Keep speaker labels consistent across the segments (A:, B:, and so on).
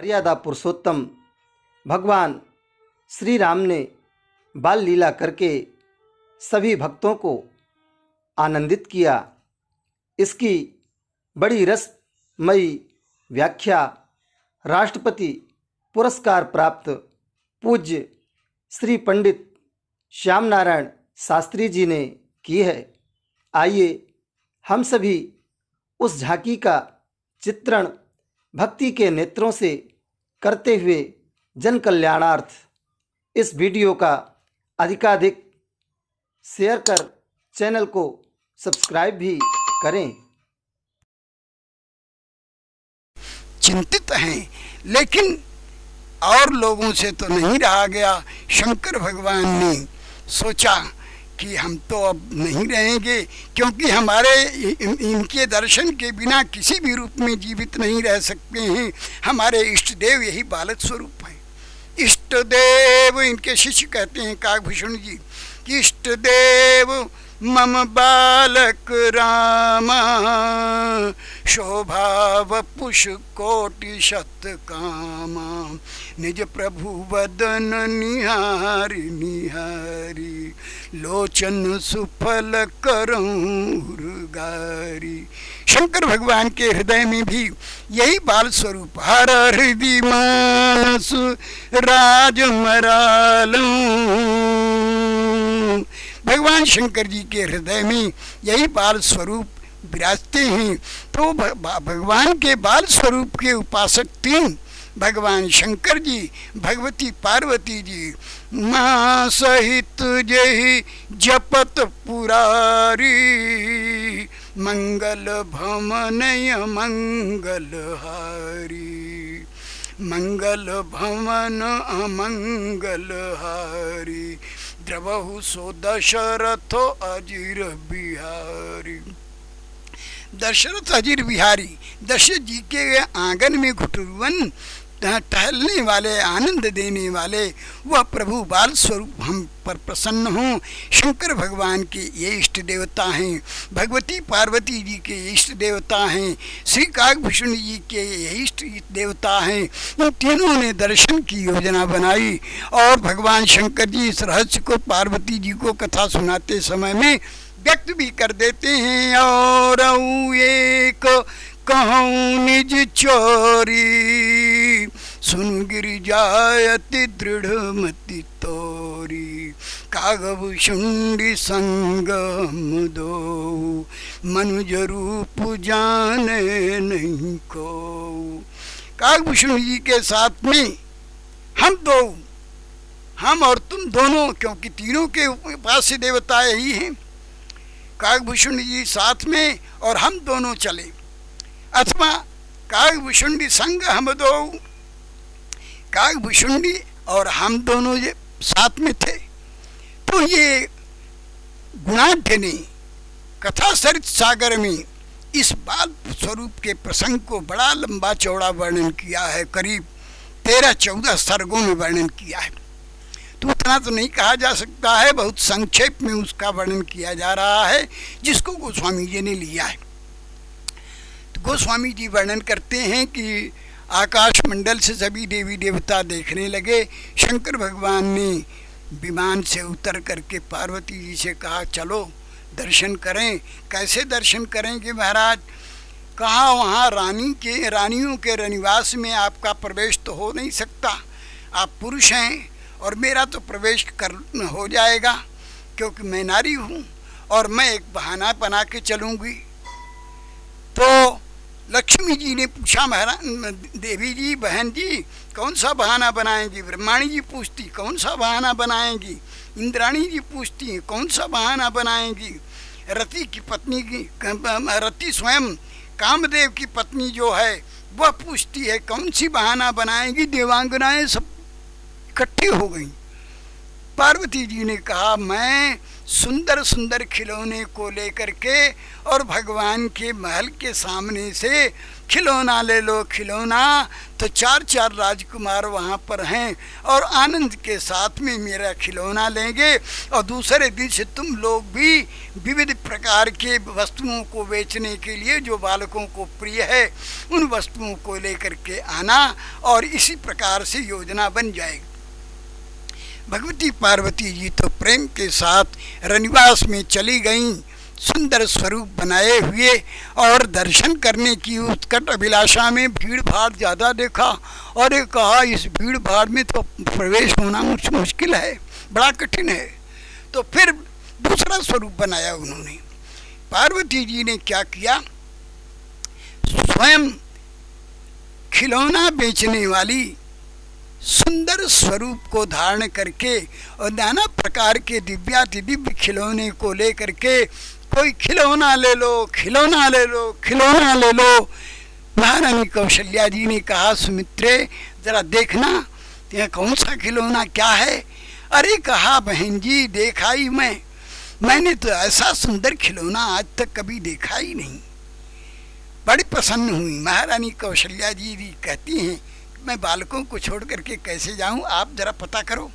A: मर्यादा पुरुषोत्तम भगवान श्री राम ने बाल लीला करके सभी भक्तों को आनंदित किया। इसकी बड़ी रसमयी व्याख्या राष्ट्रपति पुरस्कार प्राप्त पूज्य श्री पंडित श्याम नारायण शास्त्री जी ने की है। आइए हम सभी उस झांकी का चित्रण भक्ति के नेत्रों से करते हुए जन कल्याणार्थ इस वीडियो का अधिकाधिक शेयर कर चैनल को सब्सक्राइब भी करें।
B: चिंतित हैं, लेकिन और लोगों से तो नहीं रहा गया। शंकर भगवान ने सोचा कि हम तो अब नहीं रहेंगे, क्योंकि हमारे इनके दर्शन के बिना किसी भी रूप में जीवित नहीं रह सकते हैं। हमारे इष्ट देव यही बालक स्वरूप है। इष्ट देव, इनके शिष्य कहते हैं काकभूषण जी कि इष्ट देव मम बालक रामा, शोभा वपुष कोटि शत कामा, निज प्रभु वदन निहारी निहारी, लोचन सुफल करऊं गारी। शंकर भगवान के हृदय में भी यही बाल स्वरूप हर हृदय मानस राज मरालूं। भगवान शंकर जी के हृदय में यही बाल स्वरूप विराजते हैं। तो भगवान के बाल स्वरूप के उपासक तीन, भगवान शंकर जी, भगवती पार्वती जी, माँ सहित जही जपत पुरारी, मंगल भवनय मंगल हारी, मंगल भवन अमंगल हारी, द्रवहु सो दशरथ अजीर बिहारी। दशरथ अजीर बिहारी, दशरथ जी के आंगन में घुटुरवन टहलने वाले, आनंद देने वाले वह प्रभु बाल स्वरूप हम पर प्रसन्न हों। शंकर भगवान के ये इष्ट देवता हैं, भगवती पार्वती जी के इष्ट देवता हैं, श्री काकभूषण जी के ये इष्ट देवता हैं। इन तीनों ने दर्शन की योजना बनाई और भगवान शंकर जी इस रहस्य को पार्वती जी को कथा सुनाते समय में व्यक्त भी कर देते हैं। और एक कहूँ निज चोरी, सुन गिरिजायति दृढ़ मति तोरी, काकभूषुंडी संगम दो, मनुज रूप जाने नहीं को। काकभूषण जी के साथ में हम दो, हम और तुम दोनों, क्योंकि तीनों के उपास्य देवता यही हैं। काकभूषण जी साथ में और हम दोनों चले, अथवा काकभूषुंडी संग हम दो, काकभूषुंडी और हम दोनों ये साथ में थे। तो ये गुणाढ्य ने कथा सरित सागर में इस बाल स्वरूप के प्रसंग को बड़ा लंबा चौड़ा वर्णन किया है, करीब 13-14 सर्गों में वर्णन किया है। तो उतना तो नहीं कहा जा सकता है, बहुत संक्षेप में उसका वर्णन किया जा रहा है, जिसको गोस्वामी जी ने लिया है। तो गोस्वामी जी वर्णन करते हैं कि आकाश मंडल से सभी देवी देवता देखने लगे। शंकर भगवान ने विमान से उतर करके पार्वती जी से कहा, चलो दर्शन करें। कैसे दर्शन करेंगे महाराज? कहा, वहाँ रानियों के रनिवास में आपका प्रवेश तो हो नहीं सकता, आप पुरुष हैं और मेरा तो प्रवेश कर हो जाएगा, क्योंकि मैं नारी हूँ और मैं एक बहाना बना के चलूँगी। तो लक्ष्मी जी ने पूछा, महाराज देवी जी, बहन जी कौन सा बहाना बनाएंगी? ब्रह्माणी जी पूछती कौन सा बहाना बनाएंगी? इंद्राणी जी पूछती हैं कौन सा बहाना बनाएंगी? रति की पत्नी की, रति स्वयं कामदेव की पत्नी जो है वह पूछती है कौन सी बहाना बनाएंगी? देवांगनाएं सब इकट्ठी हो गई। पार्वती जी ने कहा मैं सुंदर सुंदर खिलौने को लेकर के और भगवान के महल के सामने से खिलौना ले लो खिलौना, तो चार चार राजकुमार वहाँ पर हैं और आनंद के साथ में मेरा खिलौना लेंगे, और दूसरे दिन से तुम लोग भी विविध प्रकार के वस्तुओं को बेचने के लिए जो बालकों को प्रिय है उन वस्तुओं को लेकर के आना, और इसी प्रकार से योजना बन जाएगी। भगवती पार्वती जी तो प्रेम के साथ रनिवास में चली गईं, सुंदर स्वरूप बनाए हुए, और दर्शन करने की उत्कट अभिलाषा में भीड़ भाड़ ज़्यादा देखा और ये कहा इस भीड़ भाड़ में तो प्रवेश होना मुश्किल है, बड़ा कठिन है। तो फिर दूसरा स्वरूप बनाया उन्होंने। पार्वती जी ने क्या किया, स्वयं खिलौना बेचने वाली सुंदर स्वरूप को धारण करके और नाना प्रकार के दिव्याति दिव्य खिलौने को लेकर के, कोई खिलौना ले लो खिलौना ले लो खिलौना ले लो। महारानी कौशल्या जी ने कहा सुमित्रे जरा देखना यह कौन सा खिलौना क्या है। अरे कहा बहन जी देखा ही मैंने तो ऐसा सुंदर खिलौना आज तक कभी देखा ही नहीं। बड़ी प्रसन्न हुई। महारानी कौशल्या जी कहती हैं मैं बालकों को छोड़ करके कैसे जाऊं, आप जरा पता करो।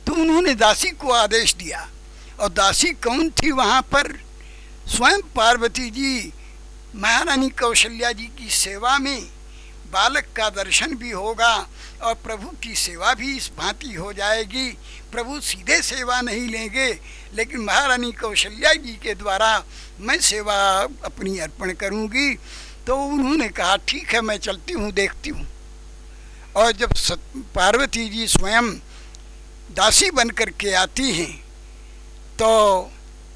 B: तो उन्होंने दासी को आदेश दिया, और दासी कौन थी वहाँ पर, स्वयं पार्वती जी महारानी कौशल्या जी की सेवा में, बालक का दर्शन भी होगा और प्रभु की सेवा भी इस भांति हो जाएगी। प्रभु सीधे सेवा नहीं लेंगे, लेकिन महारानी कौशल्या जी के द्वारा मैं सेवा अपनी अर्पण करूँगी। तो उन्होंने कहा ठीक है मैं चलती हूँ देखती हूँ। और जब पार्वती जी स्वयं दासी बन कर के आती हैं तो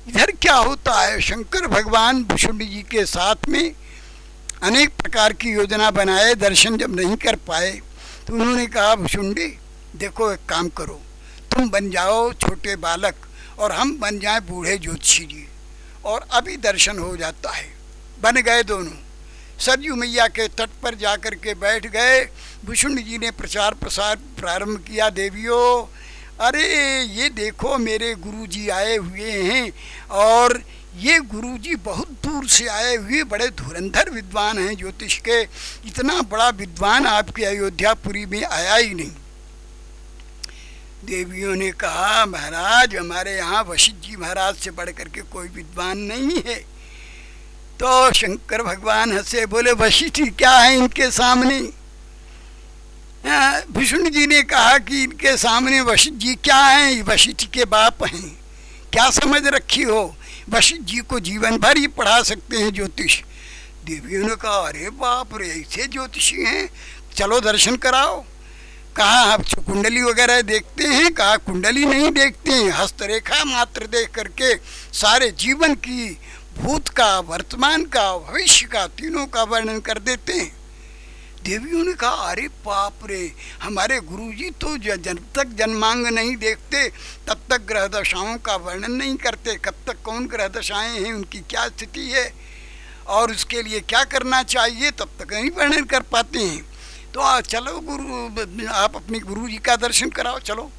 B: इधर क्या होता है, शंकर भगवान भुषुंडी जी के साथ में अनेक प्रकार की योजना बनाए, दर्शन जब नहीं कर पाए तो उन्होंने कहा भुषुंडी देखो एक काम करो, तुम बन जाओ छोटे बालक और हम बन जाएं बूढ़े ज्योतिषी जी, और अभी दर्शन हो जाता है। बन गए दोनों, सरयू मैया के तट पर जाकर के बैठ गए। भुषुंडी जी ने प्रचार प्रसार प्रारंभ किया, देवियों अरे ये देखो मेरे गुरुजी आए हुए हैं, और ये गुरुजी बहुत दूर से आए हुए बड़े धुरंधर विद्वान हैं ज्योतिष के, इतना बड़ा विद्वान आपके अयोध्यापुरी में आया ही नहीं। देवियों ने कहा महाराज हमारे यहाँ वशिष्ठ जी महाराज से बढ़ करके कोई विद्वान नहीं है। तो शंकर भगवान हंसे बोले वशिष्ठ क्या है इनके सामने। भुषुंडी जी ने कहा कि इनके सामने वशिष्ठ जी क्या हैं, वशिष्ठ के बाप हैं, क्या समझ रखी हो, वशिष्ठ जी को जीवन भर ही पढ़ा सकते हैं ज्योतिष। देवियों ने कहा अरे बाप रे ऐसे ज्योतिषी हैं, चलो दर्शन कराओ। कहा आप कुंडली वगैरह देखते हैं, कहा कुंडली नहीं देखते हैं, हस्तरेखा मात्र देख करके सारे जीवन की, भूत का, वर्तमान का, भविष्य का, तीनों का वर्णन कर देते हैं। देवियों ने कहा अरे बाप रे हमारे गुरुजी तो जब तक जन्मांग नहीं देखते तब तक ग्रह दशाओं का वर्णन नहीं करते, कब तक कौन ग्रह दशाएं हैं, उनकी क्या स्थिति है और उसके लिए क्या करना चाहिए तब तक नहीं वर्णन कर पाते हैं। तो चलो गुरु आप अपने गुरु जी का दर्शन कराओ चलो।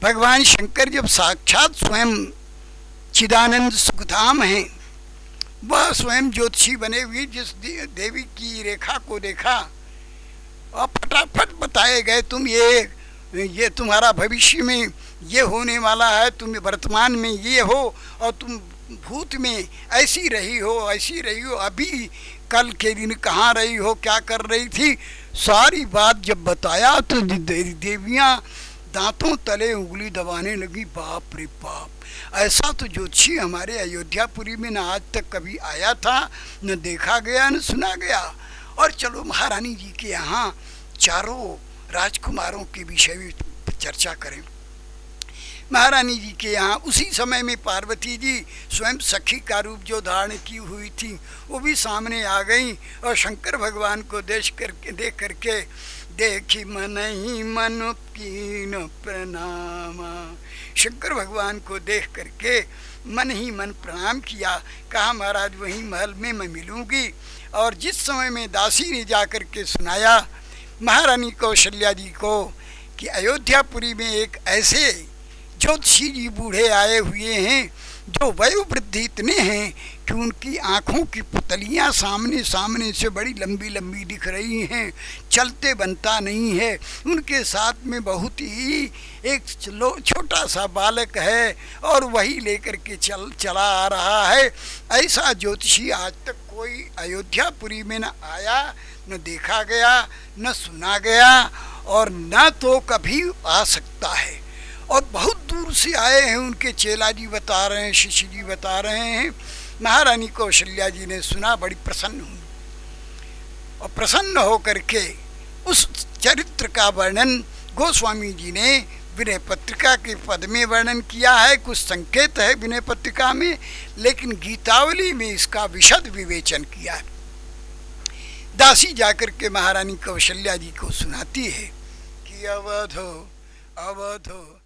B: भगवान शंकर जब साक्षात स्वयं चिदानंद सुखधाम हैं, वह स्वयं ज्योतिषी बने हुए जिस देवी की रेखा को देखा और फटाफट बताए गए तुम ये तुम्हारा भविष्य में ये होने वाला है, तुम वर्तमान में ये हो और तुम भूत में ऐसी रही हो, अभी कल के दिन कहाँ रही हो, क्या कर रही थी, सारी बात जब बताया तो देवियाँ दांतों तले उंगली दबाने लगी। बाप रे बाप, ऐसा तो ज्योतिषी हमारे अयोध्यापुरी में न आज तक कभी आया था, न देखा गया, न सुना गया। और चलो महारानी जी के यहाँ चारों राजकुमारों के विषय में चर्चा करें। महारानी जी के यहाँ उसी समय में पार्वती जी स्वयं सखी का रूप जो धारण की हुई थी वो भी सामने आ गई, और शंकर भगवान को देख करके देखी मन ही मन कीन प्रणामा, शंकर भगवान को देख करके मन ही मन प्रणाम किया। कहा महाराज वहीं महल में मैं मिलूंगी। और जिस समय में दासी ने जा कर के सुनाया महारानी कौशल्या जी को कि अयोध्यापुरी में एक ऐसे ज्योतिषी जी बूढ़े आए हुए हैं जो वयोवृद्धि इतने हैं कि उनकी आँखों की पुतलियाँ सामने सामने से बड़ी लंबी लंबी दिख रही हैं, चलते बनता नहीं है। उनके साथ में बहुत ही एक छोटा सा बालक है और वही लेकर के चला आ रहा है। ऐसा ज्योतिषी आज तक कोई अयोध्यापुरी में न आया, न देखा गया, न सुना गया और न तो कभी आ सकता है। और बहुत दूर से आए हैं, उनके चेला जी बता रहे हैं, शिष्य जी बता रहे हैं। महारानी कौशल्या जी ने सुना, बड़ी प्रसन्न हुई और प्रसन्न होकर के उस चरित्र का वर्णन गोस्वामी जी ने विनय पत्रिका के पद में वर्णन किया है। कुछ संकेत है विनय पत्रिका में, लेकिन गीतावली में इसका विशद विवेचन किया है। दासी जाकर के महारानी कौशल्या जी को सुनाती है कि अवधो अवधो